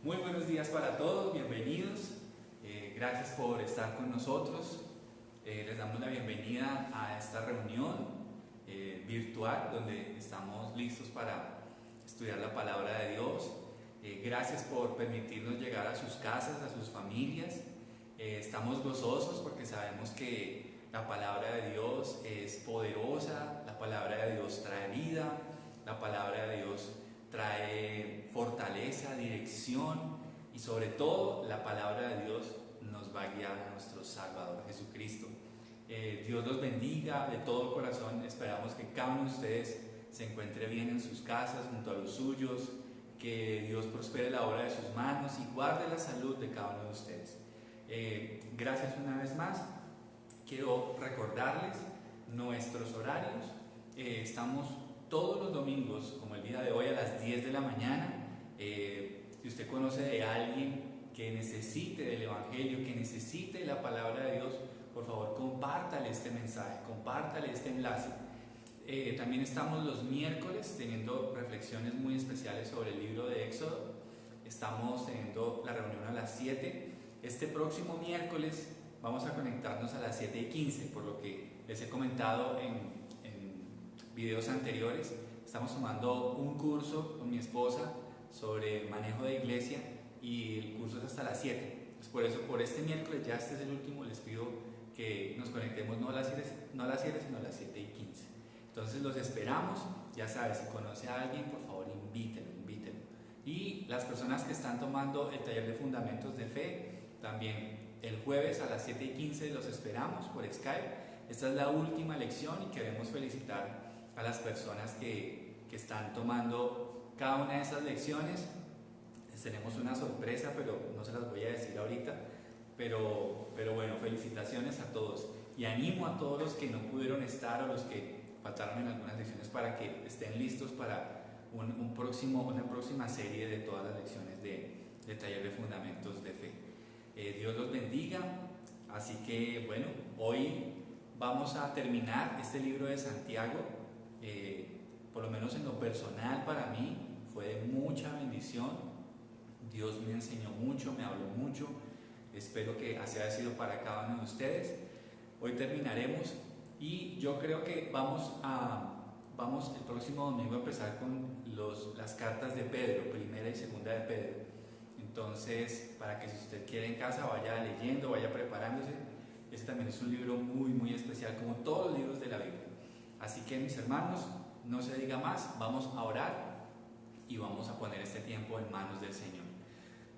Muy buenos días para todos, bienvenidos. Gracias por estar con nosotros. Les damos la bienvenida a esta reunión virtual donde estamos listos para estudiar la palabra de Dios. Gracias por permitirnos llegar a sus casas, a sus familias. Estamos gozosos porque sabemos que la palabra de Dios es poderosa, la palabra de Dios trae vida, la palabra de Dios trae fortaleza, dirección y sobre todo la palabra de Dios nos va a guiar a nuestro Salvador Jesucristo. Dios los bendiga de todo corazón. Esperamos que cada uno de ustedes se encuentre bien en sus casas, junto a los suyos, que Dios prospere la obra de sus manos y guarde la salud de cada uno de ustedes. Gracias una vez más. Quiero recordarles nuestros horarios. Estamos todos los domingos, como el día de hoy, a las 10 de la mañana. Si usted conoce de alguien que necesite del Evangelio, que necesite la palabra de Dios, por favor compártale este mensaje, compártale este enlace. También estamos los miércoles teniendo reflexiones muy especiales sobre el libro de Éxodo. Estamos teniendo la reunión a las 7. Este próximo miércoles vamos a conectarnos a las 7:15, por lo que les he comentado en videos anteriores. Estamos tomando un curso con mi esposa sobre manejo de iglesia y el curso es hasta las 7. Pues por eso, por este miércoles, ya este es el último, les pido que nos conectemos no a las 7, sino a las 7:15. Entonces los esperamos. Ya sabes, si conoce a alguien, por favor invítenlo. Y las personas que están tomando el taller de fundamentos de fe, también el jueves a las 7:15 los esperamos por Skype. Esta es la última lección y queremos felicitar a las personas que están tomando cada una de esas lecciones. Les tenemos una sorpresa, pero no se las voy a decir ahorita. Pero bueno, felicitaciones a todos. Y animo a todos los que no pudieron estar o los que faltaron en algunas lecciones para que estén listos para una próxima serie de todas las lecciones de taller de fundamentos de fe. Dios los bendiga. Así que bueno, hoy vamos a terminar este libro de Santiago. Por lo menos en lo personal para mí fue de mucha bendición. Dios me enseñó mucho, me habló mucho. Espero que así haya sido para cada uno de ustedes. Hoy terminaremos y yo creo que vamos el próximo domingo a empezar con las cartas de Pedro, primera y segunda de Pedro. Entonces, para que si usted quiere en casa vaya leyendo, vaya preparándose. Este también es un libro muy, muy especial, como todos los libros de la Biblia. Así que, mis hermanos, no se diga más, vamos a orar y vamos a poner este tiempo en manos del Señor.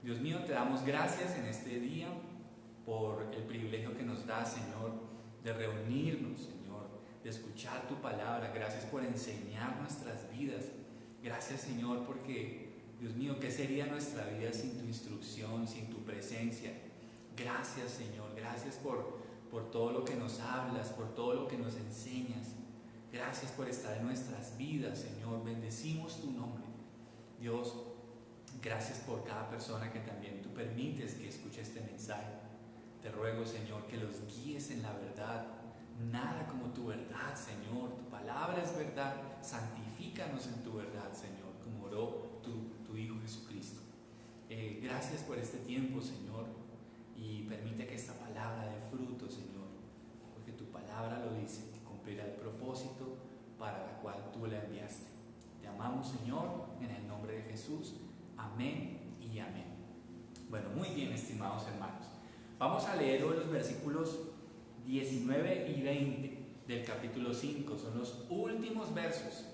Dios mío, te damos gracias en este día por el privilegio que nos da, Señor, de reunirnos, Señor, de escuchar tu palabra. Gracias por enseñar nuestras vidas. Gracias, Señor, porque, Dios mío, ¿qué sería nuestra vida sin tu instrucción, sin tu presencia? Gracias, Señor, gracias por todo lo que nos hablas, por todo lo que nos enseñas. Gracias por estar en nuestras vidas, Señor. Bendecimos tu nombre. Dios, gracias por cada persona que también tú permites que escuche este mensaje. Te ruego, Señor, que los guíes en la verdad. Nada como tu verdad, Señor. Tu palabra es verdad. Santifícanos en tu verdad, Señor, como oró tu Hijo Jesucristo. Gracias por este tiempo, Señor. Y permite que esta palabra dé fruto, Señor, porque tu palabra lo dice, que cumplirá el propósito para la cual tú la enviaste. Te amamos, Señor, en el nombre de Jesús. Amén y amén. Bueno, muy bien, estimados hermanos. Vamos a leer hoy los versículos 19 y 20 del capítulo 5. Son los últimos versos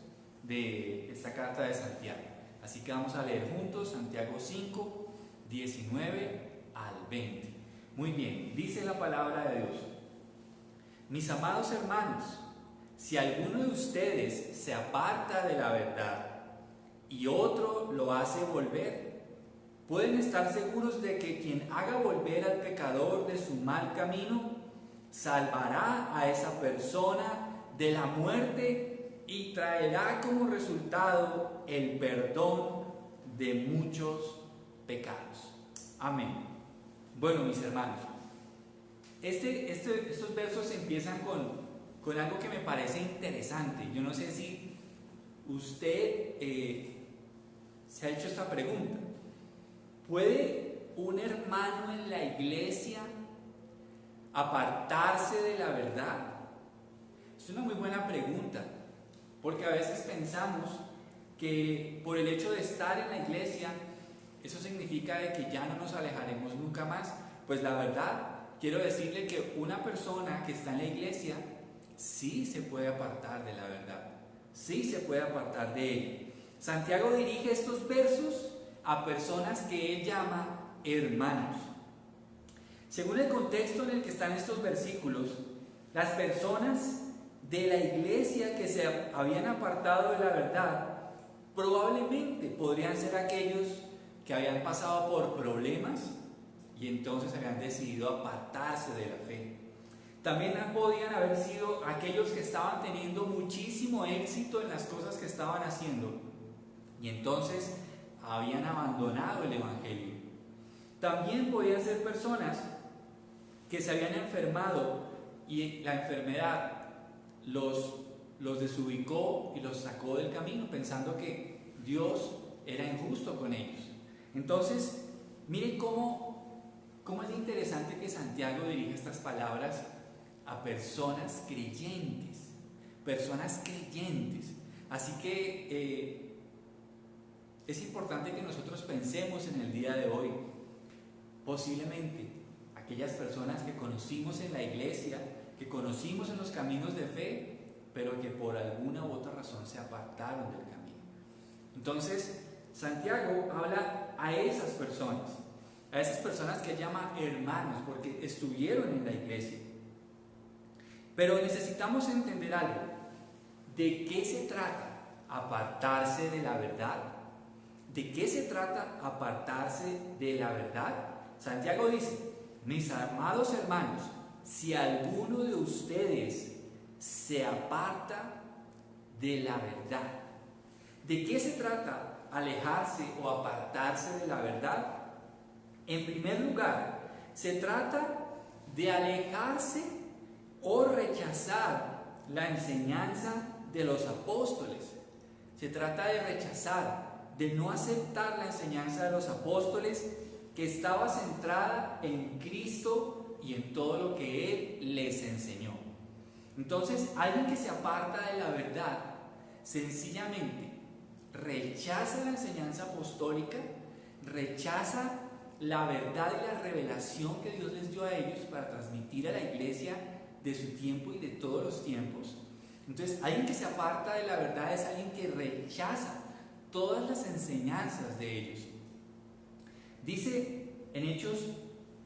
de esta carta de Santiago. Así que vamos a leer juntos Santiago 5, 19 al 20. Muy bien, dice la palabra de Dios: mis amados hermanos, si alguno de ustedes se aparta de la verdad y otro lo hace volver, pueden estar seguros de que quien haga volver al pecador de su mal camino salvará a esa persona de la muerte y traerá como resultado el perdón de muchos pecados. Amén. Bueno, mis hermanos, estos versos empiezan con algo que me parece interesante. Yo no sé si usted se ha hecho esta pregunta. ¿Puede un hermano en la iglesia apartarse de la verdad? Es una muy buena pregunta, porque a veces pensamos que por el hecho de estar en la iglesia, eso significa de que ya no nos alejaremos nunca más. Pues la verdad, quiero decirle que una persona que está en la iglesia sí se puede apartar de la verdad, sí se puede apartar de ella. Santiago dirige estos versos a personas que él llama hermanos. Según el contexto en el que están estos versículos, las personas de la iglesia que se habían apartado de la verdad probablemente podrían ser aquellos que habían pasado por problemas y entonces habían decidido apartarse de la fe. También podían haber sido aquellos que estaban teniendo muchísimo éxito en las cosas que estaban haciendo y entonces habían abandonado el evangelio. También podían ser personas que se habían enfermado y la enfermedad los desubicó y los sacó del camino pensando que Dios era injusto con ellos. Entonces, miren cómo es interesante que Santiago dirija estas palabras a personas creyentes. Así que es importante que nosotros pensemos en el día de hoy, posiblemente aquellas personas que conocimos en la iglesia, que conocimos en los caminos de fe, pero que por alguna u otra razón se apartaron del camino. Entonces, Santiago habla a esas personas que llama hermanos, porque estuvieron en la iglesia. Pero necesitamos entender algo. ¿De qué se trata apartarse de la verdad? ¿De qué se trata apartarse de la verdad? Santiago dice: mis amados hermanos, si alguno de ustedes se aparta de la verdad. ¿De qué se trata alejarse o apartarse de la verdad? En primer lugar, se trata de alejarse o rechazar la enseñanza de los apóstoles. Se trata de rechazar, de no aceptar la enseñanza de los apóstoles, que estaba centrada en Cristo y en todo lo que Él les enseñó. Entonces, alguien que se aparta de la verdad, sencillamente rechaza la enseñanza apostólica, rechaza la verdad y la revelación que Dios les dio a ellos para transmitir a la iglesia de su tiempo y de todos los tiempos. Entonces, alguien que se aparta de la verdad es alguien que rechaza todas las enseñanzas de ellos. Dice en Hechos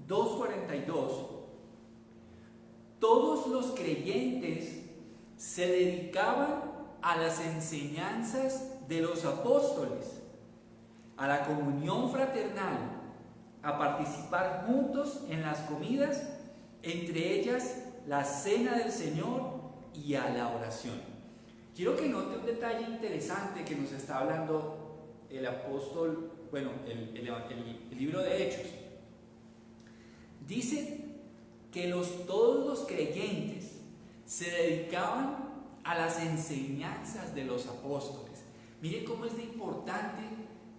2:42, todos los creyentes se dedicaban a las enseñanzas de los apóstoles, a la comunión fraternal, a participar juntos en las comidas, entre ellas la cena del Señor y a la oración. Quiero que note un detalle interesante que nos está hablando el apóstol, el libro de Hechos. Dice que todos los creyentes se dedicaban a las enseñanzas de los apóstoles. Mire cómo es de importante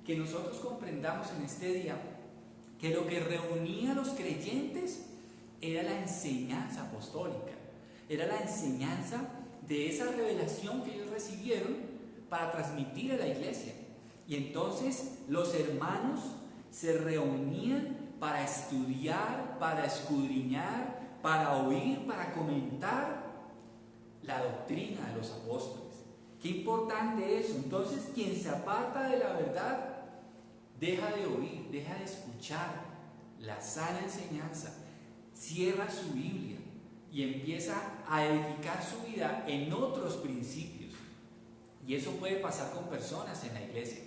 que nosotros comprendamos en este día que lo que reunía a los creyentes era la enseñanza apostólica, era la enseñanza de esa revelación que ellos recibieron para transmitir a la iglesia. Y entonces los hermanos se reunían para estudiar, para escudriñar, para oír, para comentar la doctrina de los apóstoles. Qué importante eso. Entonces, quien se aparta de la verdad deja de oír, deja de escuchar la sana enseñanza, cierra su Biblia y empieza a edificar su vida en otros principios. Y eso puede pasar con personas en la iglesia.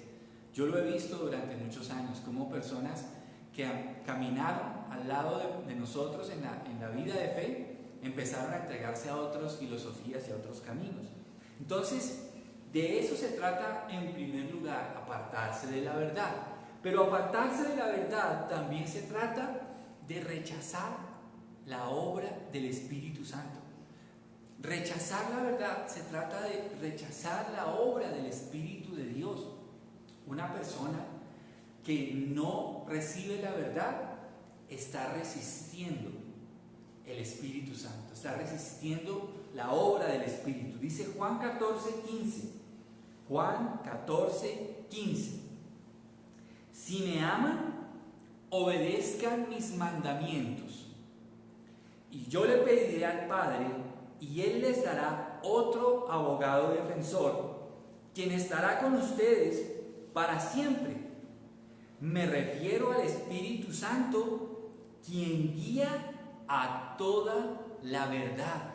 Yo lo he visto durante muchos años, como personas que caminaron al lado de nosotros en la vida de fe, empezaron a entregarse a otras filosofías y a otros caminos. Entonces, de eso se trata en primer lugar, apartarse de la verdad. Pero apartarse de la verdad también se trata de rechazar la obra del Espíritu Santo. Rechazar la verdad se trata de rechazar la obra del Espíritu de Dios. Una persona que no recibe la verdad está resistiendo el Espíritu Santo, está resistiendo la obra del Espíritu. Dice Juan 14:15. Juan 14:15. Si me aman, obedezcan mis mandamientos. Y yo le pediré al Padre, y Él les dará otro abogado defensor, quien estará con ustedes para siempre. Me refiero al Espíritu Santo, quien guía a toda la verdad.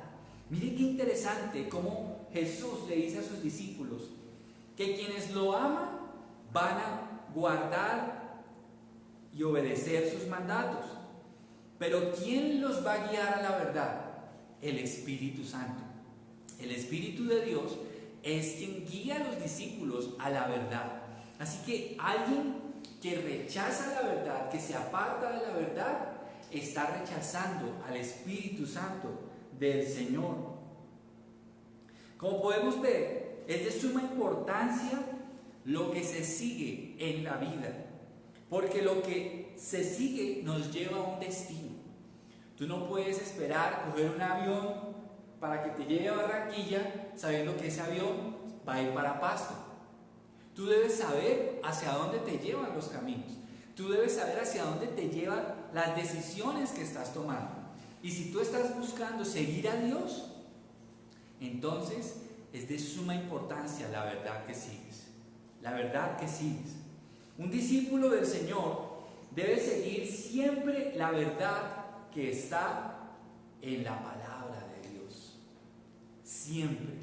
Mire qué interesante cómo Jesús le dice a sus discípulos que quienes lo aman van a guardar y obedecer sus mandatos. Pero ¿quién los va a guiar a la verdad? El Espíritu Santo. El Espíritu de Dios es quien guía a los discípulos a la verdad. Así que alguien que rechaza la verdad, que se aparta de la verdad, está rechazando al Espíritu Santo del Señor. Como podemos ver, es de suma importancia lo que se sigue en la vida, porque lo que se sigue nos lleva a un destino. Tú no puedes esperar coger un avión para que te lleve a Barranquilla sabiendo que ese avión va a ir para Pasto. Tú debes saber hacia dónde te llevan los caminos. Tú debes saber hacia dónde te llevan las decisiones que estás tomando. Y si tú estás buscando seguir a Dios, entonces es de suma importancia la verdad que sigues. La verdad que sigues. Un discípulo del Señor debe seguir siempre la verdad que está en la palabra de Dios. Siempre.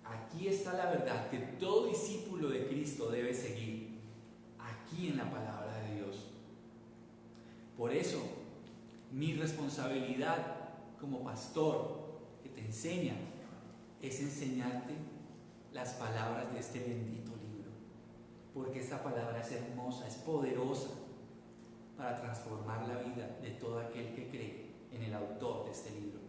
Aquí está la verdad que todo discípulo de Cristo debe seguir. Aquí en la palabra de Dios. Por eso, mi responsabilidad como pastor que te enseña es enseñarte las palabras de este bendito libro. Porque esta palabra es hermosa, es poderosa para transformar la vida de todo aquel que cree en el autor de este libro.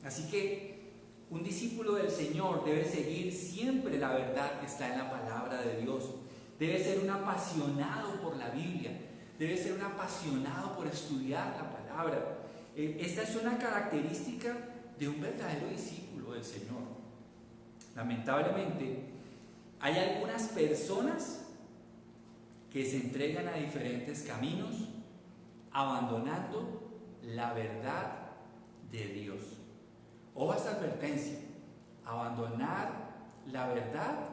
Así que un discípulo del Señor debe seguir siempre la verdad que está en la palabra de Dios. Debe ser un apasionado por la Biblia. Debe ser un apasionado por estudiar la palabra. Esta es una característica de un verdadero discípulo del Señor. Lamentablemente, hay algunas personas que se entregan a diferentes caminos, abandonando la verdad de Dios. Ojo a esta advertencia: abandonar la verdad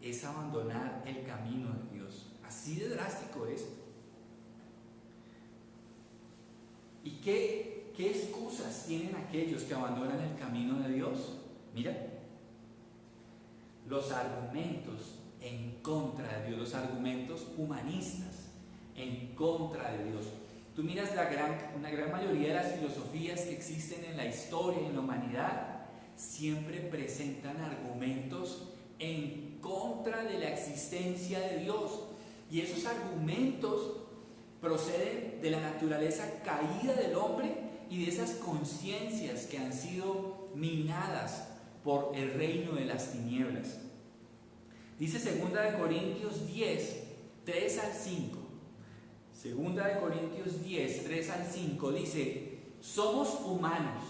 es abandonar el camino de Dios. Así de drástico es. ¿Y qué excusas tienen aquellos que abandonan el camino de Dios? Mira, los argumentos en contra de Dios, los argumentos humanistas en contra de Dios. Tú miras una gran mayoría de las filosofías que existen en la historia y en la humanidad, siempre presentan argumentos en contra de la existencia de Dios. Y esos argumentos proceden de la naturaleza caída del hombre y de esas conciencias que han sido minadas por el reino de las tinieblas. Dice 2 Corintios 10, 3 al 5. 2 Corintios 10, 3 al 5 dice: somos humanos,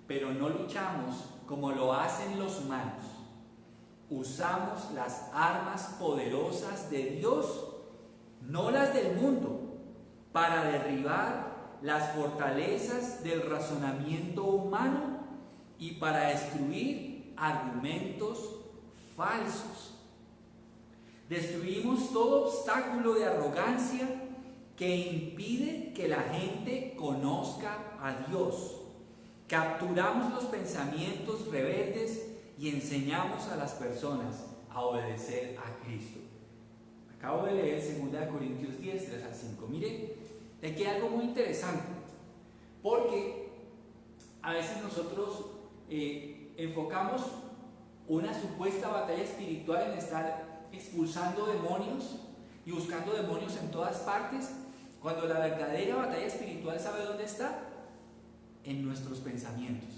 pero no luchamos como lo hacen los humanos. Usamos las armas poderosas de Dios, no las del mundo, para derribar las fortalezas del razonamiento humano y para destruir argumentos falsos. Destruimos todo obstáculo de arrogancia que impide que la gente conozca a Dios. Capturamos los pensamientos rebeldes y enseñamos a las personas a obedecer a Cristo. Acabo de leer 2 Corintios 10, 3 al 5. Mire, aquí hay algo muy interesante, porque a veces nosotros enfocamos una supuesta batalla espiritual en estar expulsando demonios y buscando demonios en todas partes, cuando la verdadera batalla espiritual, ¿sabe dónde está? En nuestros pensamientos,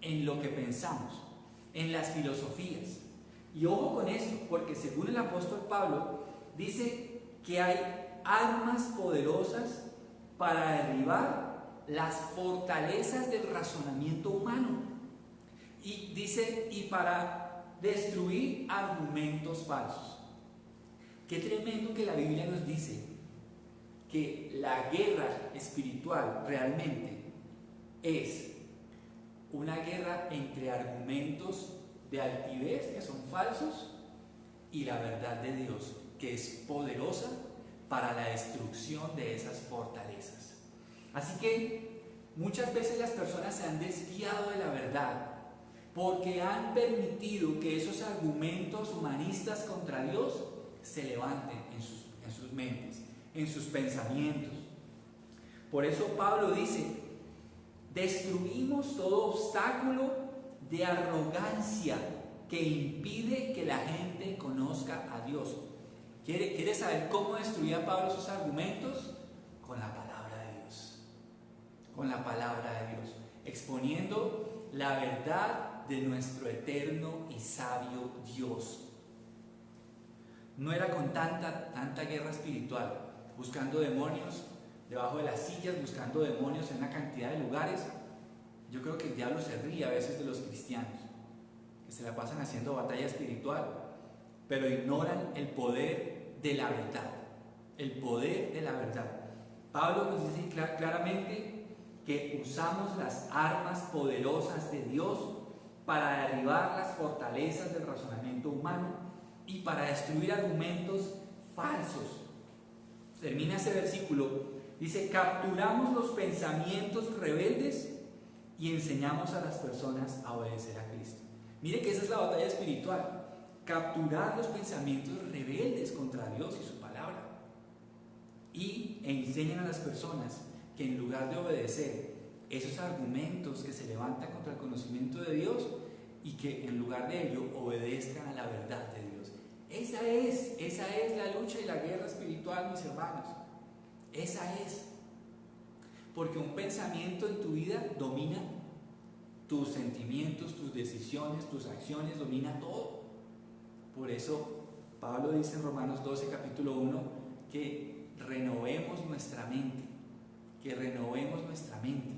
en lo que pensamos, en las filosofías. Y ojo con eso, porque según el apóstol Pablo, dice que hay armas poderosas para derribar las fortalezas del razonamiento humano. Y dice, y para destruir argumentos falsos. Qué tremendo que la Biblia nos dice que la guerra espiritual realmente es una guerra entre argumentos de altivez, que son falsos, y la verdad de Dios, que es poderosa para la destrucción de esas fortalezas. Así que muchas veces las personas se han desviado de la verdad porque han permitido que esos argumentos humanistas contra Dios se levanten en sus mentes, en sus pensamientos. Por eso Pablo dice: destruimos todo obstáculo de arrogancia que impide que la gente conozca a Dios. ¿Quiere saber cómo destruía Pablo sus argumentos? Con la palabra de Dios. Con la palabra de Dios. Exponiendo la verdad de nuestro eterno y sabio Dios. No era con tanta guerra espiritual, buscando demonios debajo de las sillas, buscando demonios en una cantidad de lugares. Yo creo que el diablo se ríe a veces de los cristianos, que se la pasan haciendo batalla espiritual, pero ignoran el poder de la verdad. El poder de la verdad. Pablo nos dice claramente que usamos las armas poderosas de Dios para derribar las fortalezas del razonamiento humano y para destruir argumentos falsos. Termina ese versículo, dice: capturamos los pensamientos rebeldes y enseñamos a las personas a obedecer a Cristo. Mire que esa es la batalla espiritual: capturar los pensamientos rebeldes contra Dios y su palabra, y enseñan a las personas que en lugar de obedecer esos argumentos que se levantan contra el conocimiento de Dios, y que en lugar de ello obedezcan a la verdad de Dios. Esa es la lucha y la guerra espiritual, mis hermanos. Esa es. Porque un pensamiento en tu vida domina tus sentimientos, tus decisiones, tus acciones, domina todo. Por eso Pablo dice en Romanos 12, capítulo 1, que renovemos nuestra mente. Que renovemos nuestra mente.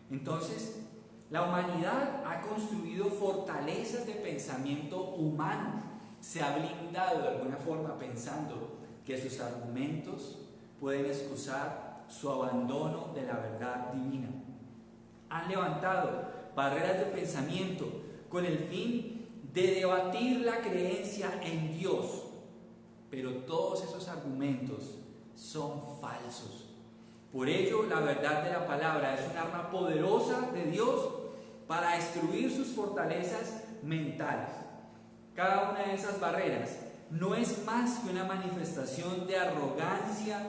Entonces, la humanidad ha construido fortalezas de pensamiento humano. Se ha blindado de alguna forma pensando que sus argumentos pueden excusar su abandono de la verdad divina. Han levantado barreras de pensamiento con el fin de debatir la creencia en Dios. Pero todos esos argumentos son falsos. Por ello, la verdad de la palabra es un arma poderosa de Dios para destruir sus fortalezas mentales. Cada una de esas barreras no es más que una manifestación de arrogancia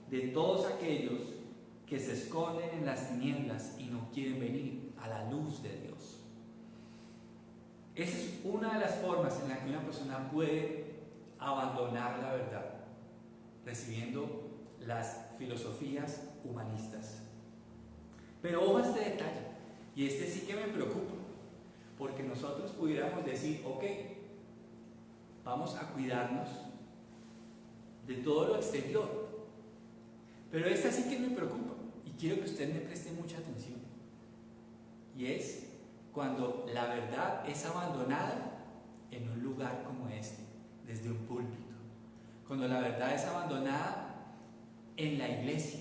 de todos aquellos que se esconden en las tinieblas y no quieren venir a la luz de Dios. Esa es una de las formas en la que una persona puede abandonar la verdad, recibiendo las filosofías humanistas. Pero ojo a este detalle, y este sí que me preocupa, porque nosotros pudiéramos decir: ok, vamos a cuidarnos de todo lo exterior, pero esta sí que me preocupa, y quiero que usted me preste mucha atención, y es cuando la verdad es abandonada en un lugar como este, desde un púlpito, cuando la verdad es abandonada en la iglesia,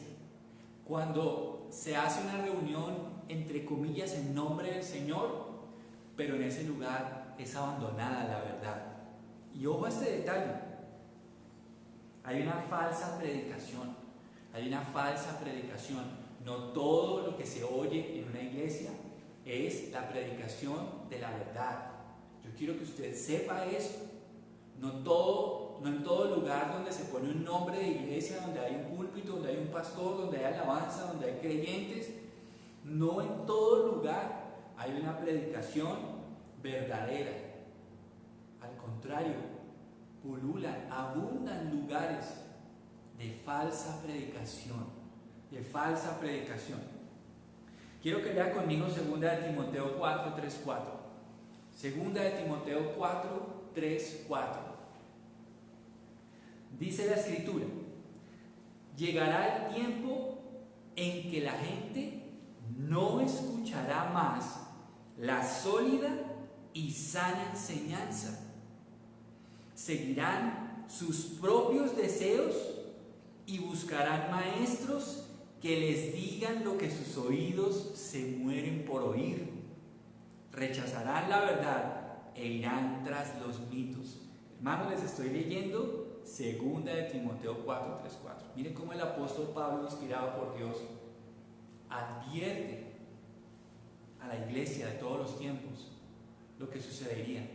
cuando se hace una reunión entre comillas en nombre del Señor, pero en ese lugar es abandonada la verdad. Y ojo a este detalle: hay una falsa predicación, no todo lo que se oye en una iglesia es la predicación de la verdad. Yo quiero que usted sepa eso. No en todo lugar donde se pone un nombre de iglesia, donde hay un púlpito, donde hay un pastor, donde hay alabanza, donde hay creyentes, no en todo lugar hay una predicación verdadera. Al contrario, abundan lugares de falsa predicación, Quiero que lea conmigo 2 de Timoteo 4, 3, 4. 2 de Timoteo 4, 3, 4. Dice la Escritura: llegará el tiempo en que la gente no escuchará más la sólida y sana enseñanza. Seguirán sus propios deseos y buscarán maestros que les digan lo que sus oídos se mueren por oír. Rechazarán la verdad e irán tras los mitos. Hermanos, les estoy leyendo 2 de Timoteo 4, 3, 4. Miren cómo el apóstol Pablo, inspirado por Dios, advierte a la iglesia de todos los tiempos lo que sucedería.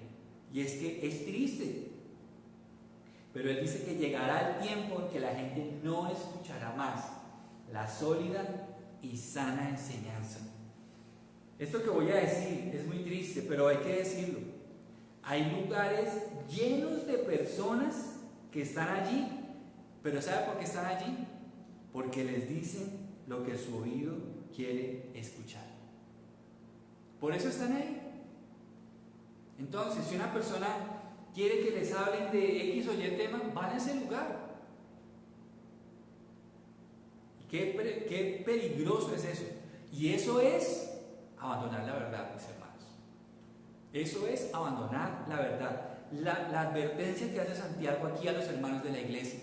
Y es que es triste, pero él dice que llegará el tiempo en que la gente no escuchará más la sólida y sana enseñanza. Esto que voy a decir es muy triste, pero hay que decirlo. Hay lugares llenos de personas que están allí, pero ¿sabe por qué están allí? Porque les dicen lo que su oído quiere escuchar. Por eso están ahí. Entonces, si una persona quiere que les hablen de X o Y tema, van a ese lugar. Qué peligroso es eso. Y eso es abandonar la verdad, mis hermanos. Eso es abandonar la verdad. La advertencia que hace Santiago aquí a los hermanos de la iglesia,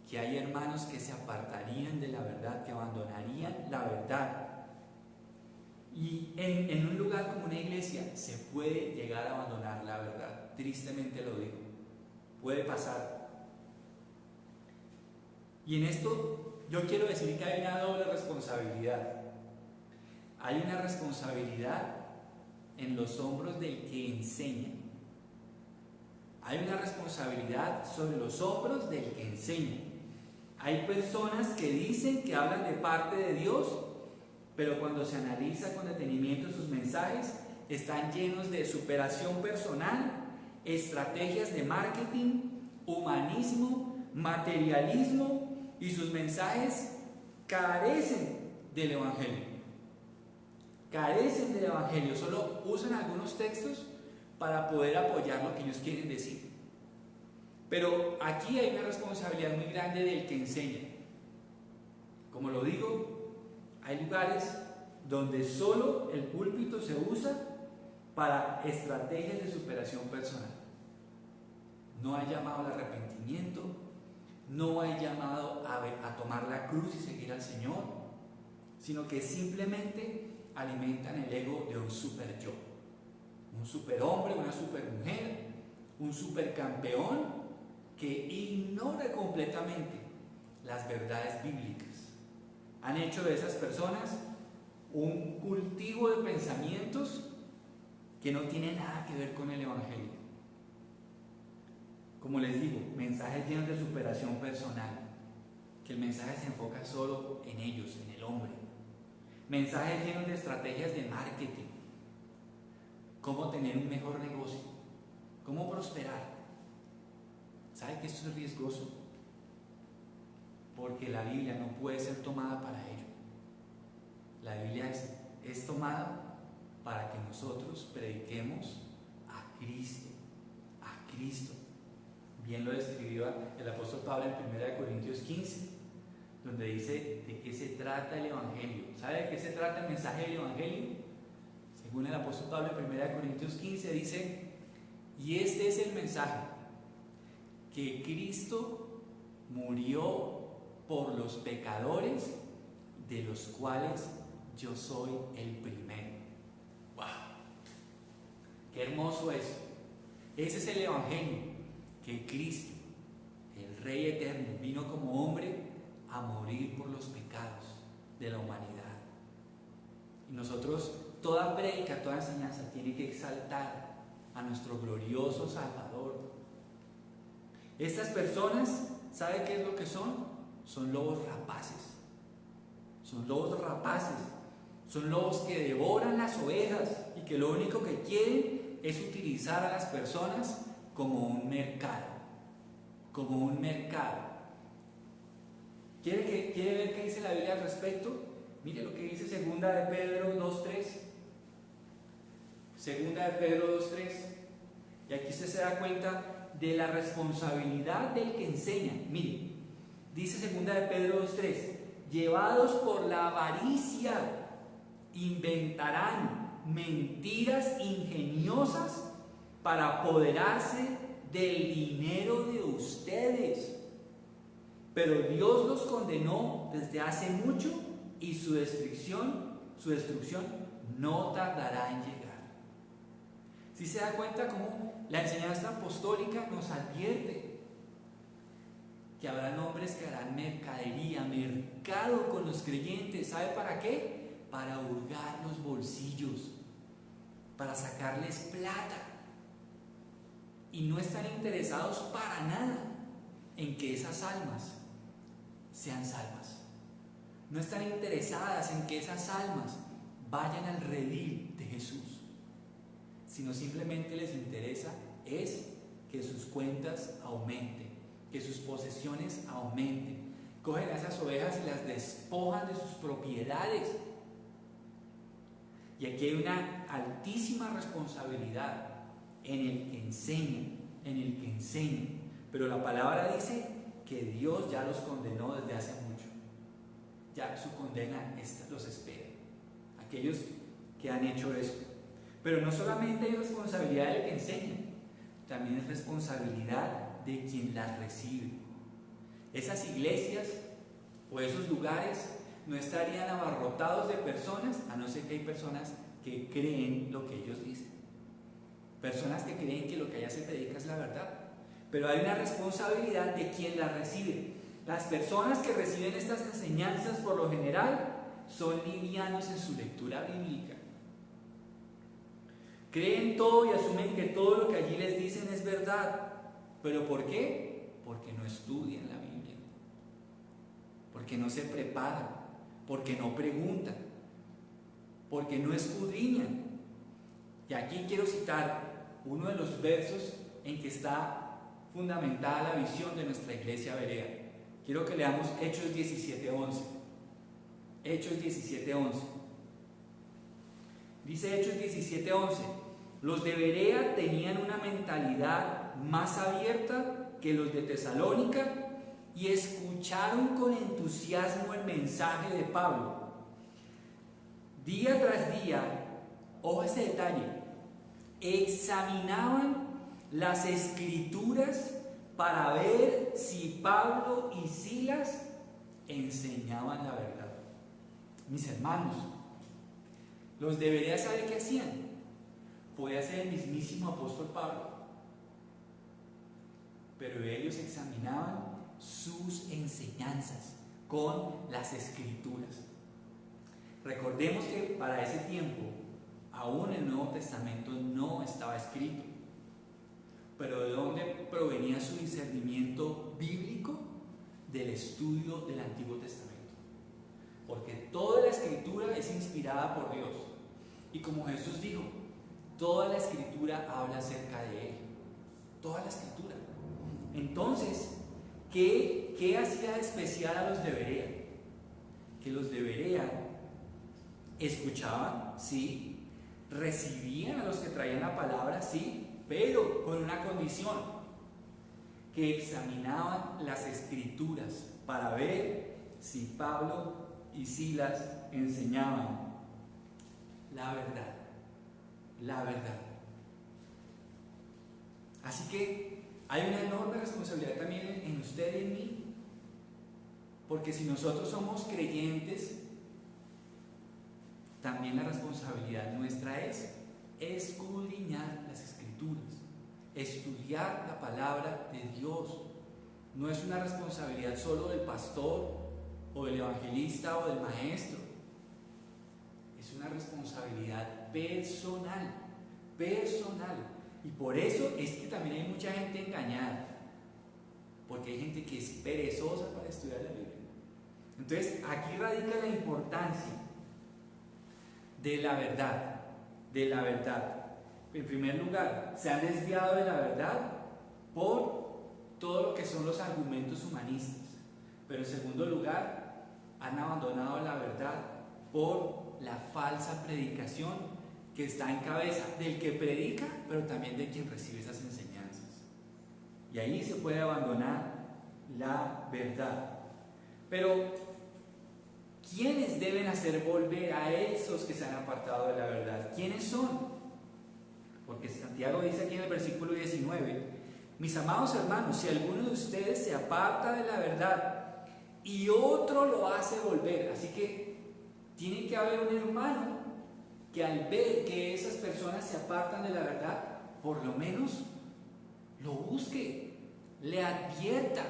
que hay hermanos que se apartarían de la verdad, que abandonarían la verdad. Y en un lugar como una iglesia se puede llegar a abandonar la verdad. Tristemente lo digo. Puede pasar. Y en esto yo quiero decir que hay una doble responsabilidad. Hay una responsabilidad en los hombros del que enseña. Hay una responsabilidad sobre los hombros del que enseña. Hay personas que dicen que hablan de parte de Dios, pero cuando se analiza con detenimiento sus mensajes, están llenos de superación personal, estrategias de marketing, humanismo, materialismo, y sus mensajes carecen del Evangelio. Carecen del Evangelio, solo usan algunos textos para poder apoyar lo que ellos quieren decir. Pero aquí hay una responsabilidad muy grande del que enseña. Como lo digo, hay lugares donde solo el púlpito se usa para estrategias de superación personal. No hay llamado al arrepentimiento, no hay llamado a tomar la cruz y seguir al Señor, sino que simplemente alimentan el ego de un super yo, un superhombre, una supermujer, un supercampeón que ignora completamente las verdades bíblicas. Han hecho de esas personas un cultivo de pensamientos que no tiene nada que ver con el Evangelio. Como les digo, mensajes llenos de superación personal, que el mensaje se enfoca solo en ellos, en el hombre. Mensajes llenos de estrategias de marketing, cómo tener un mejor negocio, cómo prosperar. ¿Sabe que esto es riesgoso? Porque la Biblia no puede ser tomada para ello. La Biblia es tomada para que nosotros prediquemos a Cristo, a Cristo. Bien lo describió el apóstol Pablo en 1 Corintios 15, donde dice de qué se trata el Evangelio. ¿Sabe de qué se trata el mensaje del Evangelio? Según el apóstol Pablo en 1 Corintios 15 dice, y este es el mensaje, que Cristo murió por los pecadores, de los cuales yo soy el primero. ¡Wow! ¡Qué hermoso es! Ese es el Evangelio, que Cristo, el Rey eterno, vino como hombre a morir por los pecados de la humanidad. Y nosotros, toda prédica, toda enseñanza tiene que exaltar a nuestro glorioso Salvador. Estas personas, ¿sabe qué es lo que son? Son lobos rapaces. Son lobos rapaces. Son lobos que devoran las ovejas y que lo único que quieren es utilizar a las personas como un mercado. Como un mercado. ¿Quiere ver qué dice la Biblia al respecto? Mire lo que dice 2 de Pedro 2.3. 2 de Pedro 2.3. Y aquí usted se da cuenta de la responsabilidad del que enseña. Mire, Dice 2 de Pedro 2:3, llevados por la avaricia, inventarán mentiras ingeniosas para apoderarse del dinero de ustedes. Pero Dios los condenó desde hace mucho y su destrucción no tardará en llegar. ¿Sí se da cuenta cómo la enseñanza apostólica nos advierte que habrá hombres que harán mercadería, mercado con los creyentes? ¿Sabe para qué? Para hurgar los bolsillos, para sacarles plata. Y no están interesados para nada en que esas almas sean salvas. No están interesadas en que esas almas vayan al redil de Jesús, sino simplemente les interesa es que sus cuentas aumenten, que sus posesiones aumenten. Cogen a esas ovejas y las despojan de sus propiedades. Y aquí hay una altísima responsabilidad en el que enseña, pero la palabra dice que Dios ya los condenó desde hace mucho. Ya su condena los espera, aquellos que han hecho eso. Pero no solamente hay responsabilidad del que enseña, también es responsabilidad de quien las recibe. Esas iglesias o esos lugares no estarían abarrotados de personas, a no ser que hay personas que creen lo que ellos dicen. Personas que creen que lo que allá se predica es la verdad. Pero hay una responsabilidad de quien la recibe. Las personas que reciben estas enseñanzas, por lo general, son livianos en su lectura bíblica. Creen todo y asumen que todo lo que allí les dicen es verdad. ¿Pero por qué? Porque no estudian la Biblia, porque no se preparan, porque no preguntan, porque no escudriñan. Y aquí quiero citar uno de los versos en que está fundamentada la visión de nuestra iglesia berea. Quiero que leamos Hechos 17:11. Hechos 17:11. Dice Hechos 17:11: los de Berea tenían una mentalidad más abierta que los de Tesalónica y escucharon con entusiasmo el mensaje de Pablo. Día tras día, ojo ese detalle, examinaban las escrituras para ver si Pablo y Silas enseñaban la verdad. Mis hermanos, los de Berea, ¿saben qué hacían? Podía ser el mismísimo apóstol Pablo, pero ellos examinaban sus enseñanzas con las escrituras. Recordemos que para ese tiempo aún el Nuevo Testamento no estaba escrito. Pero ¿de dónde provenía su discernimiento bíblico? Del estudio del Antiguo Testamento. Porque toda la escritura es inspirada por Dios. Y como Jesús dijo, toda la escritura habla acerca de Él. Toda la escritura. Entonces, ¿qué hacía de especial a los de Berea? Que los de Berea escuchaban, sí, recibían a los que traían la palabra, sí, pero con una condición: que examinaban las escrituras para ver si Pablo y Silas enseñaban la verdad. La verdad. Así que hay una enorme responsabilidad también en usted y en mí, porque si nosotros somos creyentes, también la responsabilidad nuestra es escudriñar las escrituras, estudiar la palabra de Dios. No es una responsabilidad solo del pastor o del evangelista o del maestro. Es una responsabilidad personal. Y por eso es que también hay mucha gente engañada, porque hay gente que es perezosa para estudiar la Biblia. Entonces aquí radica la importancia de la verdad. En primer lugar, se han desviado de la verdad por todo lo que son los argumentos humanistas. Pero en segundo lugar, han abandonado la verdad por la falsa predicación que está en cabeza del que predica, pero también de quien recibe esas enseñanzas. Y ahí se puede abandonar la verdad. Pero, ¿quiénes deben hacer volver a esos que se han apartado de la verdad? ¿Quiénes son? Porque Santiago dice aquí en el versículo 19: mis amados hermanos, si alguno de ustedes se aparta de la verdad y otro lo hace volver, así que tiene que haber un hermano que al ver que esas personas se apartan de la verdad, por lo menos lo busque, le advierta,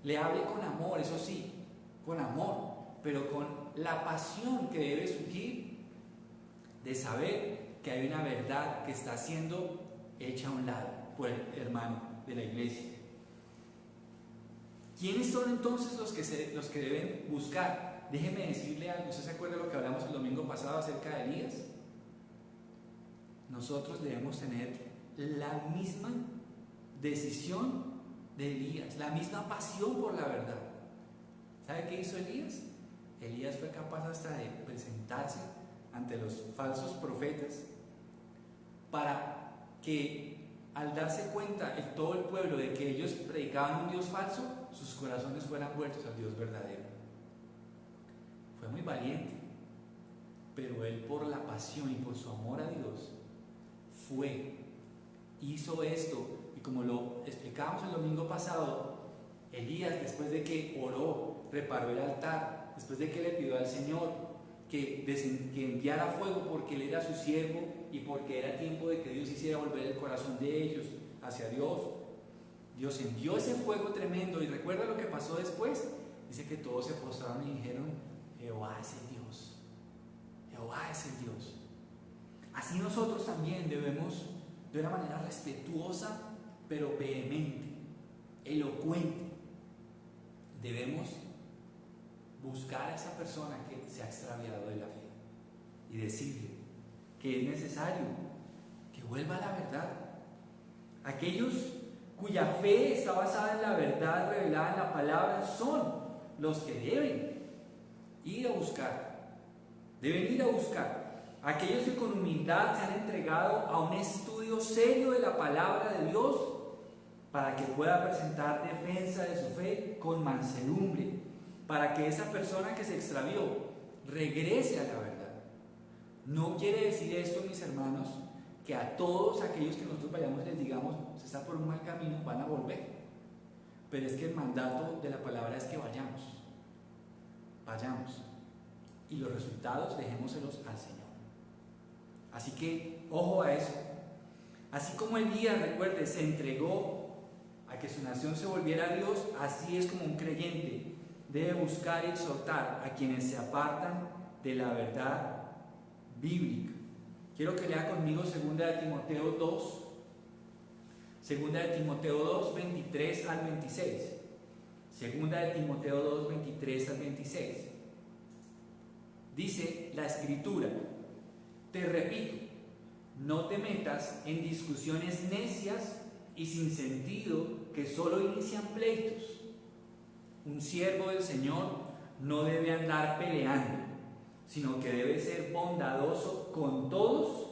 le hable con amor, eso sí, con amor, pero con la pasión que debe surgir de saber que hay una verdad que está siendo hecha a un lado por el hermano de la iglesia. ¿Quiénes son entonces los que deben buscar? Déjeme decirle algo. ¿Usted se acuerda de lo que hablamos el domingo pasado acerca de Elías? Nosotros debemos tener la misma decisión de Elías, la misma pasión por la verdad. ¿Sabe qué hizo Elías? Elías fue capaz hasta de presentarse ante los falsos profetas para que, al darse cuenta todo el pueblo de que ellos predicaban un Dios falso, sus corazones fueran vueltos al Dios verdadero. Fue muy valiente, pero él, por la pasión y por su amor a Dios, hizo esto. Y como lo explicamos el domingo pasado, Elías, después de que oró, reparó el altar, después de que le pidió al Señor que enviara fuego porque él era su siervo y porque era tiempo de que Dios hiciera volver el corazón de ellos hacia Dios, Dios envió ese fuego tremendo. ¿Y recuerda lo que pasó después? Dice que todos se postraron y dijeron: Jehová es el Dios, Jehová es el Dios. Así nosotros también debemos, de una manera respetuosa pero vehemente, elocuente, debemos buscar a esa persona que se ha extraviado de la fe y decirle que es necesario que vuelva a la verdad. Aquellos cuya fe está basada en la verdad revelada en la palabra son los que deben ir a buscar. Deben ir a buscar. Aquellos que con humildad se han entregado a un estudio serio de la palabra de Dios para que pueda presentar defensa de su fe con mansedumbre, para que esa persona que se extravió regrese a la verdad. No quiere decir esto, mis hermanos, que a todos aquellos que nosotros vayamos les digamos: se está por un mal camino, van a volver. Pero es que el mandato de la palabra es que vayamos, y los resultados dejémoselos al Señor. Así que ojo a eso. Así como Elías, recuerde, se entregó a que su nación se volviera a Dios, así es como un creyente debe buscar y exhortar a quienes se apartan de la verdad bíblica. Quiero que lea conmigo 2 Timoteo 2, 2 Timoteo 2, 23 al 26. 2 Timoteo 2, 23 al 26. Dice la Escritura: te repito, no te metas en discusiones necias y sin sentido que solo inician pleitos. Un siervo del Señor no debe andar peleando, sino que debe ser bondadoso con todos,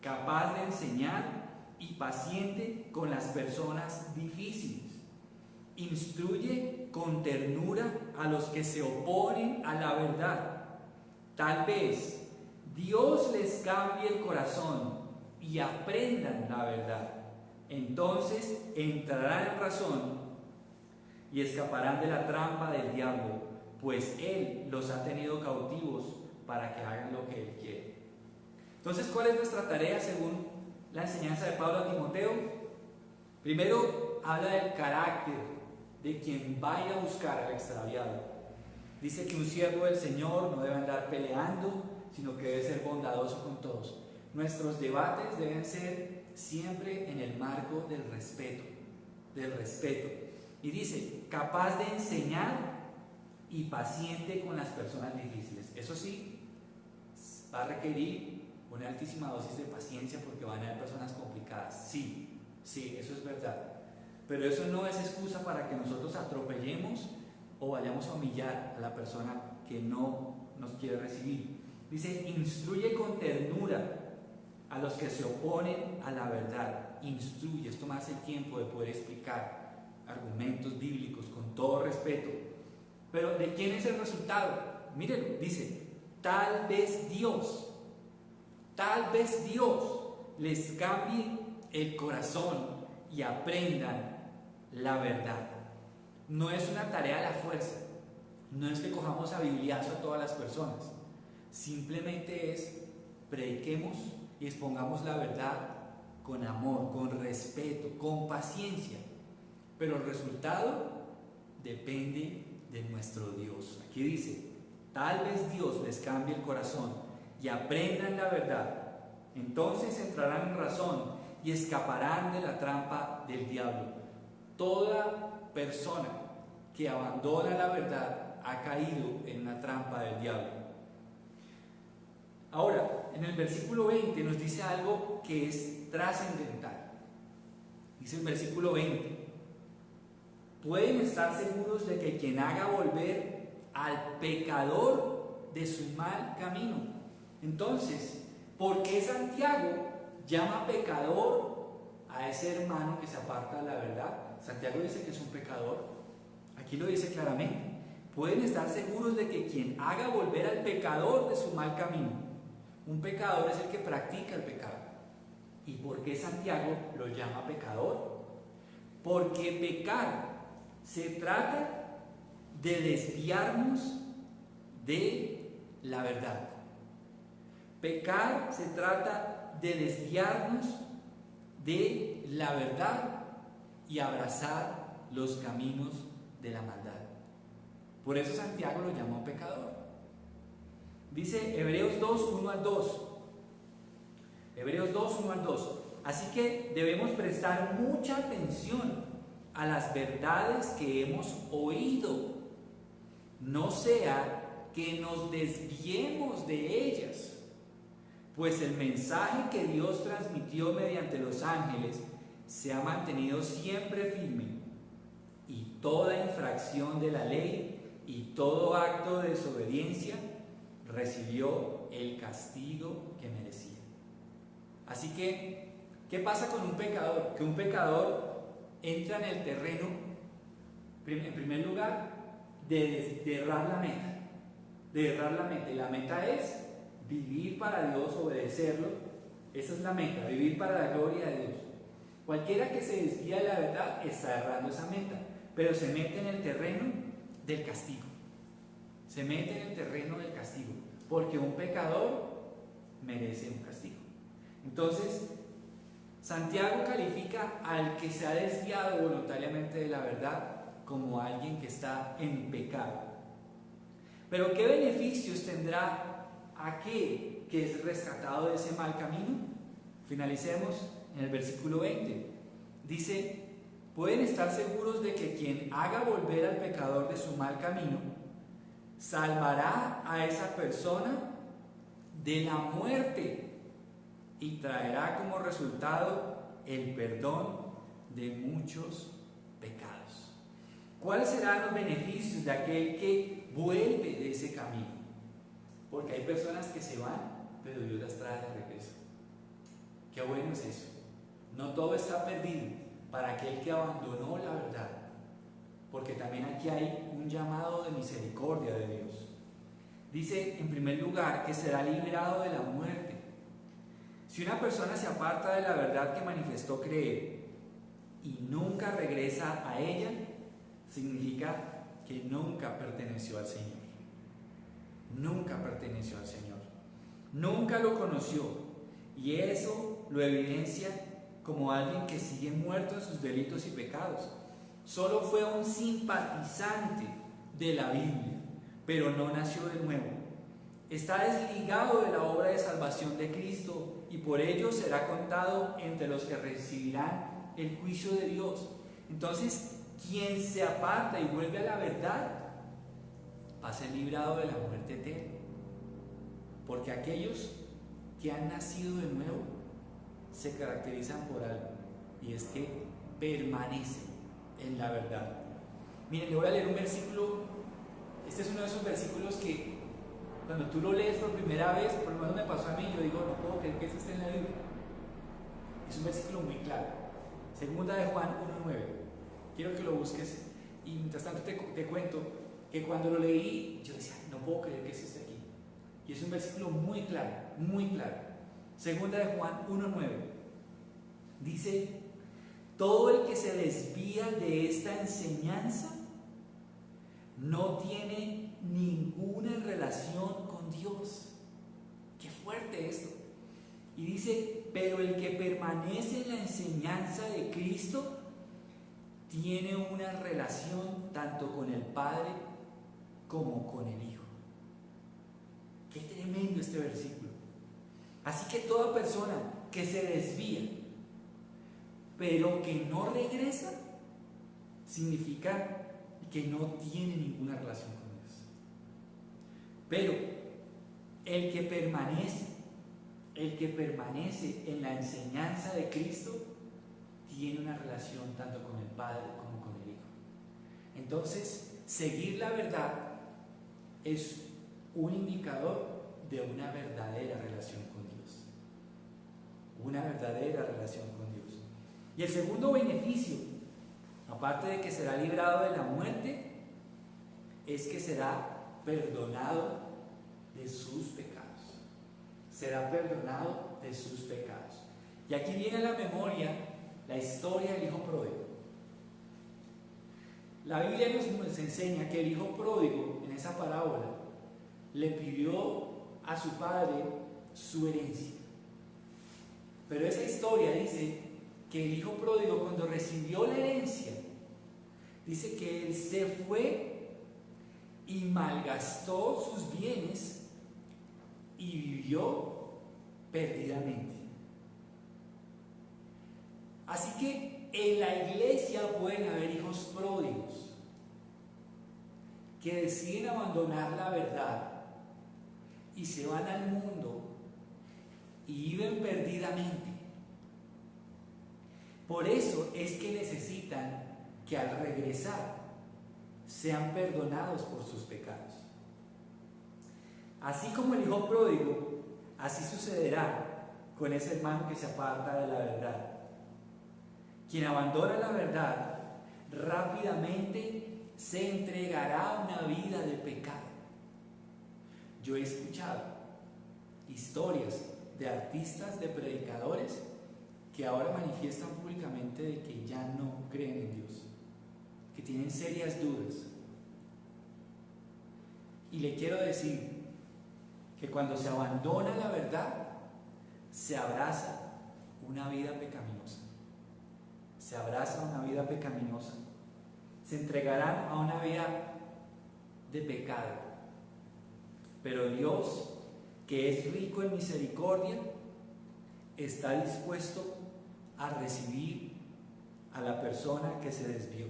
capaz de enseñar y paciente con las personas difíciles. Instruye con ternura a los que se oponen a la verdad. Tal vez Dios les cambie el corazón y aprendan la verdad. Entonces entrarán en razón y escaparán de la trampa del diablo, pues él los ha tenido cautivos para que hagan lo que él quiere. Entonces, ¿cuál es nuestra tarea según la enseñanza de Pablo a Timoteo? Primero, habla del carácter de quien vaya a buscar al extraviado. Dice que un siervo del Señor no debe andar peleando, sino que debe ser bondadoso con todos. Nuestros debates deben ser siempre en el marco del respeto. Y dice, capaz de enseñar y paciente con las personas difíciles. Eso sí, va a requerir una altísima dosis de paciencia porque van a haber personas complicadas. Sí, eso es verdad. Pero eso no es excusa para que nosotros atropellemos o vayamos a humillar a la persona que no nos quiere recibir. Dice, instruye con ternura a los que se oponen a la verdad. Instruye, tomarse el tiempo de poder explicar argumentos bíblicos con todo respeto. Pero ¿de quién es el resultado? Mírenlo, dice, tal vez Dios les cambie el corazón y aprendan la verdad. No es una tarea a la fuerza, no es que cojamos a bibliazo a todas las personas, simplemente es prediquemos y expongamos la verdad con amor, con respeto, con paciencia, pero el resultado depende de nuestro Dios. Aquí dice, tal vez Dios les cambie el corazón y aprendan la verdad, entonces entrarán en razón y escaparán de la trampa del diablo. Toda persona que abandona la verdad ha caído en una trampa del diablo. Ahora, en el versículo 20 nos dice algo que es trascendental. Dice el versículo 20, pueden estar seguros de que quien haga volver al pecador de su mal camino. Entonces, ¿por qué Santiago llama pecador a ese hermano que se aparta de la verdad? Santiago dice que es un pecador. Aquí lo dice claramente. Pueden estar seguros de que quien haga volver al pecador de su mal camino. Un pecador es el que practica el pecado. ¿Y por qué Santiago lo llama pecador? Porque pecar se trata de desviarnos de la verdad. Pecar se trata de desviarnos de la verdad y abrazar los caminos de la maldad. Por eso Santiago lo llamó pecador. Dice Hebreos 2, 1 al 2. Hebreos 2, 1 al 2. Así que debemos prestar mucha atención a las verdades que hemos oído. No sea que nos desviemos de ellas. Pues el mensaje que Dios transmitió mediante los ángeles se ha mantenido siempre firme, y toda infracción de la ley y todo acto de desobediencia recibió el castigo que merecía. Así que, ¿qué pasa con un pecador? Que un pecador entra en el terreno, en primer lugar, de errar la meta. De errar la meta. Y la meta es vivir para Dios, obedecerlo. Esa es la meta, vivir para la gloria de Dios. Cualquiera que se desvía de la verdad está errando esa meta, pero se mete en el terreno del castigo. Se mete en el terreno del castigo, porque un pecador merece un castigo. Entonces, Santiago califica al que se ha desviado voluntariamente de la verdad como alguien que está en pecado. Pero ¿qué beneficios tendrá aquel que es rescatado de ese mal camino? Finalicemos en el versículo 20. Dice, pueden estar seguros de que quien haga volver al pecador de su mal camino, salvará a esa persona de la muerte y traerá como resultado el perdón de muchos pecados. ¿Cuáles serán los beneficios de aquel que vuelve de ese camino? Porque hay personas que se van, pero Dios las trae de regreso. Qué bueno es eso. No todo está perdido para aquel que abandonó la verdad, porque también aquí hay un llamado de misericordia de Dios. Dice en primer lugar que será librado de la muerte. Si una persona se aparta de la verdad que manifestó creer y nunca regresa a ella, significa que nunca perteneció al Señor. Nunca perteneció al Señor. Nunca lo conoció. Y eso lo evidencia como alguien que sigue muerto en sus delitos y pecados. Solo fue un simpatizante de la Biblia, pero no nació de nuevo. Está desligado de la obra de salvación de Cristo y por ello será contado entre los que recibirán el juicio de Dios. Entonces, quien se aparta y vuelve a la verdad va a ser librado de la muerte eterna. Porque aquellos que han nacido de nuevo se caracterizan por algo, y es que permanecen en la verdad. Miren, le voy a leer un versículo. Este es uno de esos versículos que cuando tú lo lees por primera vez, por lo menos me pasó a mí, yo digo, no puedo creer que eso esté en la Biblia. Es un versículo muy claro. Segunda de Juan 1:9. Quiero que lo busques y mientras tanto te cuento que cuando lo leí, yo decía, no puedo creer que eso esté aquí. Y es un versículo muy claro, muy claro. Segunda de Juan 1:9. Dice, todo el que se desvía de esta enseñanza no tiene ninguna relación con Dios. Qué fuerte esto. Y dice, pero el que permanece en la enseñanza de Cristo tiene una relación tanto con el Padre como con el Hijo. Qué tremendo este versículo. Así que toda persona que se desvía, pero que no regresa, significa que no tiene ninguna relación con Dios. Pero el que permanece en la enseñanza de Cristo, tiene una relación tanto con el Padre como con el Hijo. Entonces, seguir la verdad es un indicador de una verdadera relación con Dios. Una verdadera relación con Dios. Y el segundo beneficio, aparte de que será librado de la muerte, es que será perdonado de sus pecados. Será perdonado de sus pecados. Y aquí viene a la memoria la historia del hijo pródigo. La Biblia nos enseña que el hijo pródigo, en esa parábola, le pidió a su padre su herencia. Pero esa historia dice que el hijo pródigo, cuando recibió la herencia, dice que él se fue y malgastó sus bienes y vivió perdidamente. Así que en la iglesia pueden haber hijos pródigos que deciden abandonar la verdad y se van al mundo y viven perdidamente. Por eso es que necesitan que al regresar sean perdonados por sus pecados. Así como el hijo pródigo, así sucederá con ese hermano que se aparta de la verdad. Quien abandona la verdad rápidamente se entregará a una vida de pecado. Yo he escuchado historias de artistas, de predicadores, que ahora manifiestan públicamente de que ya no creen en Dios, que tienen serias dudas. Y le quiero decir que cuando se abandona la verdad, se abraza una vida pecaminosa. Se abraza una vida pecaminosa. Se entregarán a una vida de pecado. Pero Dios, que es rico en misericordia, está dispuesto a recibir a la persona que se desvió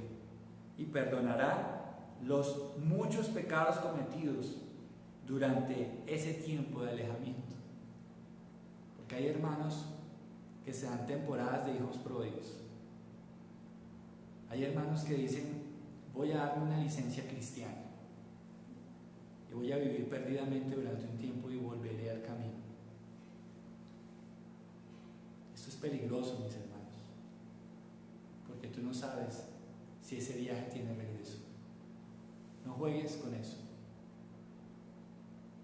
y perdonará los muchos pecados cometidos durante ese tiempo de alejamiento. Porque hay hermanos que se dan temporadas de hijos pródigos. Hay hermanos que dicen, voy a darme una licencia cristiana y voy a vivir perdidamente durante un tiempo y volveré al camino. Esto es peligroso, mis hermanos, porque tú no sabes si ese viaje tiene regreso. No juegues con eso.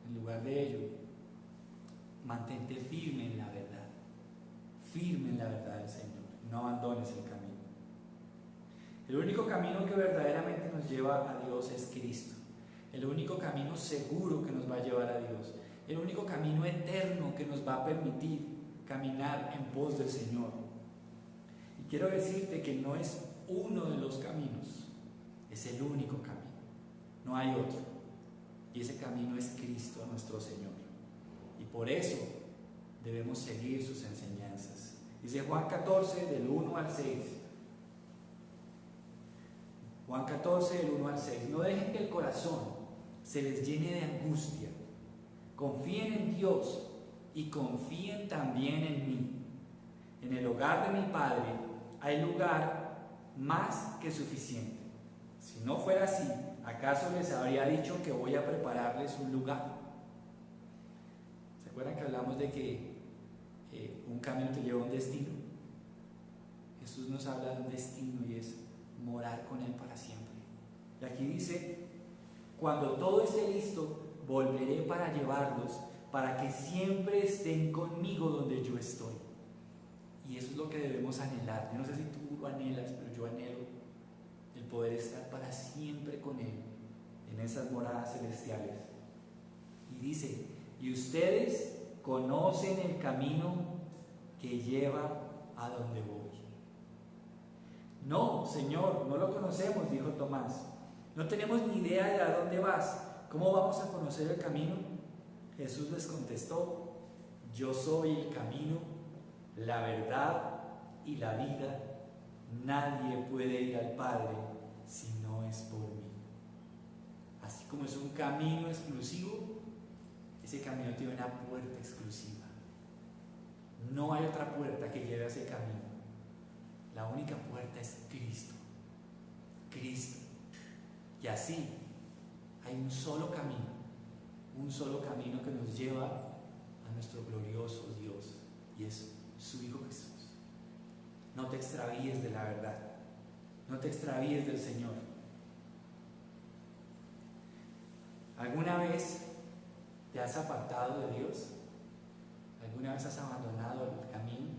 En lugar de ello, mantente firme en la verdad, firme en la verdad del Señor. No abandones el camino. El único camino que verdaderamente nos lleva a Dios es Cristo. El único camino seguro que nos va a llevar a Dios. El único camino eterno que nos va a permitir caminar en pos del Señor. Y quiero decirte que no es uno de los caminos, es el único camino. No hay otro. Y ese camino es Cristo nuestro Señor. Y por eso debemos seguir sus enseñanzas. Dice Juan 14, del 1 al 6. Juan 14, del 1 al 6. No dejen que el corazón se les llene de angustia. Confíen en Dios y confíen también en mí. En el hogar de mi Padre hay lugar más que suficiente. Si no fuera así, ¿acaso les habría dicho que voy a prepararles un lugar? ¿Se acuerdan que hablamos de que un camino te lleva a un destino? Jesús nos habla de un destino y es morar con Él para siempre. Y aquí dice Cuando todo esté listo, volveré para llevarlos, para que siempre estén conmigo donde yo estoy. Y eso es lo que debemos anhelar. Yo no sé si tú lo anhelas, pero yo anhelo el poder estar para siempre con Él en esas moradas celestiales. Y dice, y ustedes conocen el camino que lleva a donde voy. No, Señor, no lo conocemos, dijo Tomás. No tenemos ni idea de a dónde vas. ¿Cómo vamos a conocer el camino? Jesús les contestó, yo soy el camino, la verdad y la vida. Nadie puede ir al Padre si no es por mí. Así como es un camino exclusivo, ese camino tiene una puerta exclusiva. No hay otra puerta que lleve a ese camino. La única puerta es Cristo. Cristo. Y así hay un solo camino que nos lleva a nuestro glorioso Dios, y es su Hijo Jesús. No te extravíes de la verdad, no te extravíes del Señor. ¿Alguna vez te has apartado de Dios? ¿Alguna vez has abandonado el camino?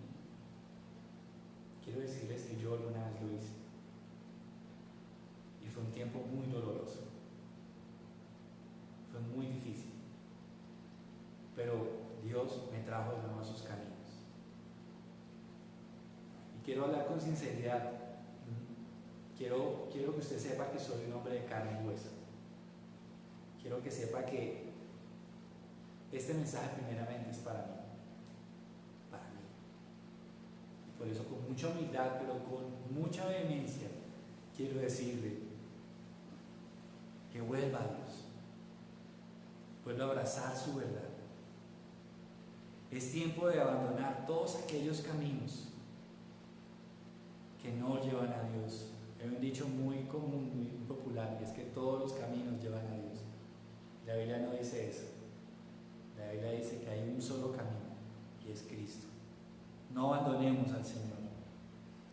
Quiero decirles que yo alguna vez lo hice, y fue un tiempo muy doloroso, fue muy difícil, pero Dios me trajo de nuevo a sus caminos. Y quiero hablar con sinceridad. Quiero que usted sepa que soy un hombre de carne y hueso. Quiero que sepa que este mensaje primeramente es para mí. Y por eso, con mucha humildad, pero con mucha vehemencia, quiero decirle que vuelva a Dios, vuelva a abrazar su verdad. Es tiempo de abandonar todos aquellos caminos que no llevan a Dios. Hay un dicho muy común, muy popular, y es que todos los caminos llevan a Dios. La Biblia no dice eso. La Biblia dice que hay un solo camino, y es Cristo. No abandonemos al Señor.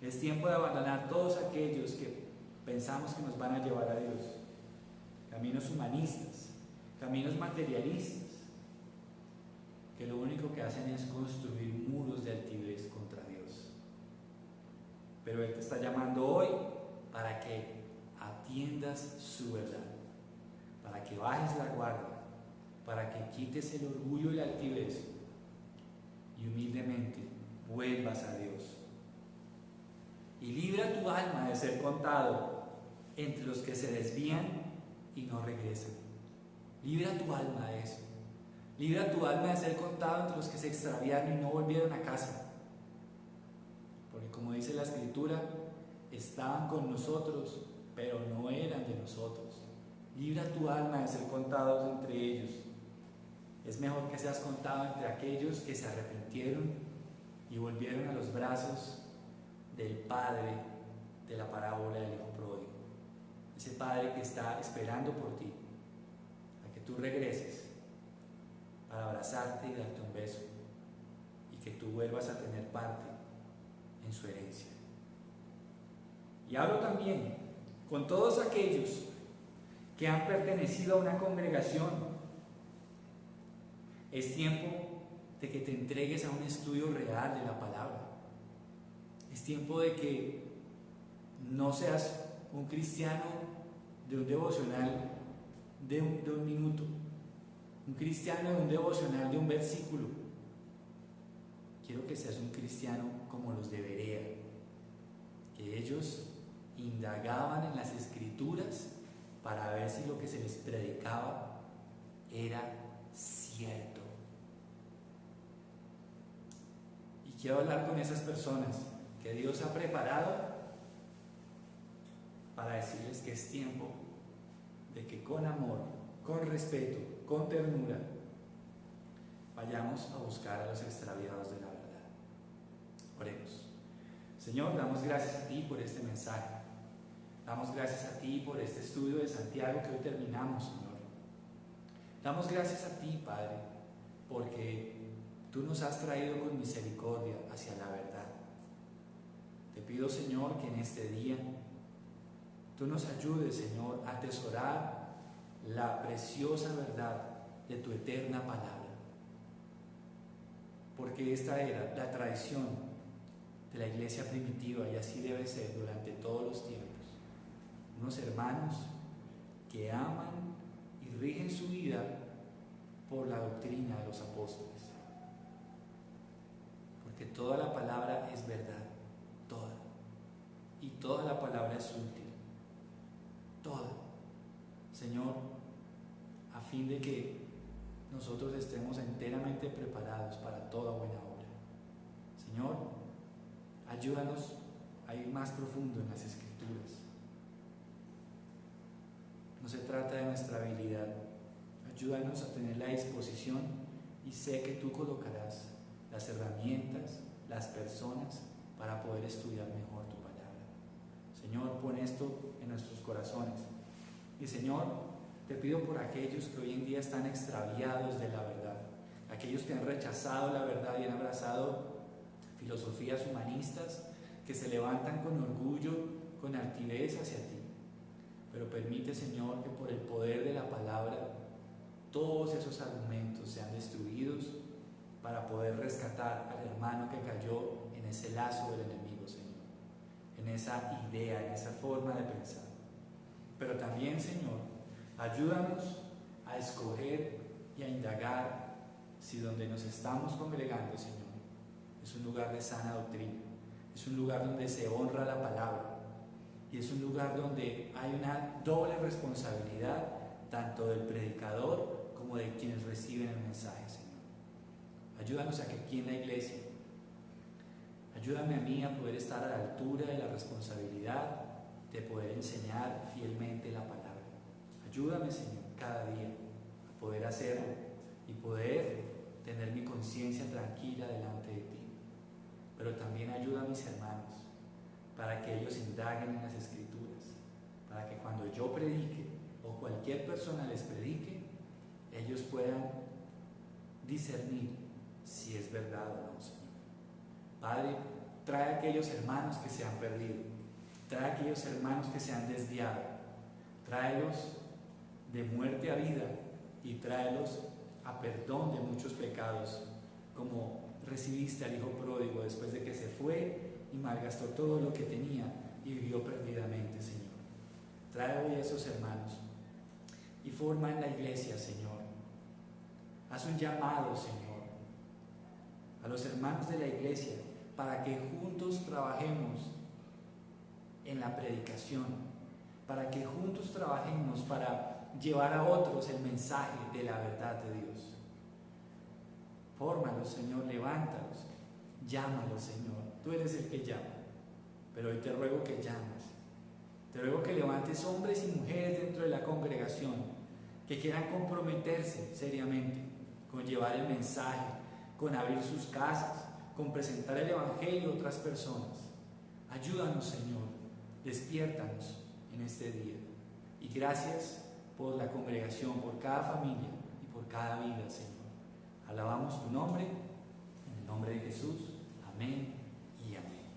Es tiempo de abandonar todos aquellos que pensamos que nos van a llevar a Dios. Caminos humanistas, caminos materialistas, que lo único que hacen es construir muros de altivez contra Dios. Pero Él te está llamando hoy para que atiendas su verdad, para que bajes la guardia, para que quites el orgullo y la altivez y humildemente vuelvas a Dios. Y libra tu alma de ser contado entre los que se desvían y no regresan. Libra tu alma de eso. Libra tu alma de ser contado entre los que se extraviaron y no volvieron a casa. Porque como dice la Escritura, estaban con nosotros, pero no eran de nosotros. Libra tu alma de ser contados entre ellos. Es mejor que seas contado entre aquellos que se arrepintieron y volvieron a los brazos del Padre de la parábola del Hijo Pródigo. Ese Padre que está esperando por ti, a que tú regreses para abrazarte y darte un beso, y que tú vuelvas a tener parte en su herencia. Y hablo también con todos aquellos que han pertenecido a una congregación. Es tiempo de que te entregues a un estudio real de la palabra. Es tiempo de que no seas un cristiano de un devocional de un minuto, un cristiano de un devocional de un versículo. Quiero que seas un cristiano como los de Berea, que ellos indagaban en las Escrituras para ver si lo que se les predicaba era cierto. Y quiero hablar con esas personas que Dios ha preparado para decirles que es tiempo de que con amor, con respeto, con ternura, vayamos a buscar a los extraviados de la verdad. Oremos. Señor, damos gracias a ti por este mensaje. Damos gracias a ti por este estudio de Santiago que hoy terminamos, Señor. Damos gracias a ti, Padre, porque tú nos has traído con misericordia hacia la verdad. Te pido, Señor, que en este día tú nos ayudes, Señor, a atesorar la preciosa verdad de tu eterna palabra. Porque esta era la tradición de la iglesia primitiva y así debe ser durante todos los tiempos. Unos hermanos que aman y rigen su vida por la doctrina de los apóstoles. Porque toda la palabra es verdad, toda. Y toda la palabra es útil, toda. Señor, a fin de que nosotros estemos enteramente preparados para toda buena obra. Señor, ayúdanos a ir más profundo en las Escrituras. No se trata de nuestra habilidad. Ayúdanos a tener la disposición y sé que tú colocarás las herramientas, las personas para poder estudiar mejor tu palabra. Señor, pon esto en nuestros corazones. Y Señor, te pido por aquellos que hoy en día están extraviados de la verdad, aquellos que han rechazado la verdad y han abrazado filosofías humanistas que se levantan con orgullo, con altivez hacia ti. Pero permite, Señor, que por el poder de la palabra todos esos argumentos sean destruidos para poder rescatar al hermano que cayó en ese lazo del enemigo, Señor, en esa idea, en esa forma de pensar. Pero también, Señor, ayúdanos a escoger y a indagar si donde nos estamos congregando, Señor, es un lugar de sana doctrina, es un lugar donde se honra la palabra y es un lugar donde hay una doble responsabilidad tanto del predicador como de quienes reciben el mensaje, Señor. Ayúdanos a que aquí en la iglesia, ayúdame a mí a poder estar a la altura de la responsabilidad de poder enseñar fielmente la palabra. Ayúdame, Señor, cada día a poder hacerlo y poder tener mi conciencia tranquila delante de ti. Pero también ayuda a mis hermanos para que ellos indaguen en las Escrituras, para que cuando yo predique o cualquier persona les predique, ellos puedan discernir si es verdad o no, Señor. Padre, trae a aquellos hermanos que se han perdido, trae a aquellos hermanos que se han desviado, tráelos de muerte a vida y tráelos a perdón de muchos pecados, como recibiste al hijo pródigo después de que se fue y malgastó todo lo que tenía y vivió perdidamente, Señor. Trae hoy a esos hermanos y forma en la iglesia, Señor. Haz un llamado, Señor, a los hermanos de la iglesia para que juntos trabajemos en la predicación, para que juntos trabajemos para llevar a otros el mensaje de la verdad de Dios. Fórmalos, Señor, levántalos, llámalos, Señor. Tú eres el que llama, pero hoy te ruego que llames. Te ruego que levantes hombres y mujeres dentro de la congregación que quieran comprometerse seriamente con llevar el mensaje, con abrir sus casas, con presentar el evangelio a otras personas. Ayúdanos, Señor, despiértanos en este día. Y gracias por la congregación, por cada familia y por cada vida, Señor. Alabamos tu nombre, en el nombre de Jesús. Amén y amén.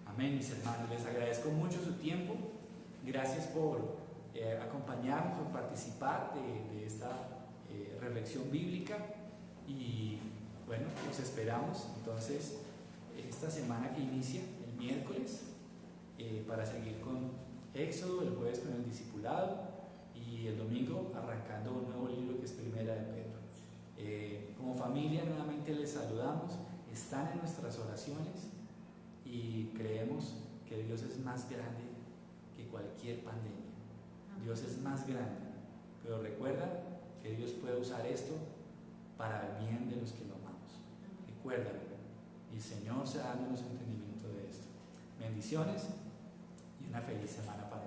Amén, mis hermanos. Les agradezco mucho su tiempo. Gracias por acompañarnos, por participar de esta reflexión bíblica. Y bueno, los esperamos entonces esta semana que inicia, el miércoles, para seguir con Éxodo, el jueves con el discipulado y el domingo arrancando un nuevo libro que es Primera de Pedro. Como familia nuevamente les saludamos, están en nuestras oraciones y creemos que Dios es más grande que cualquier pandemia. Dios es más grande, pero recuerda que Dios puede usar esto para el bien de los que lo amamos. Recuérdalo, y el Señor sea dándonos entendimiento de esto. Bendiciones y una feliz semana para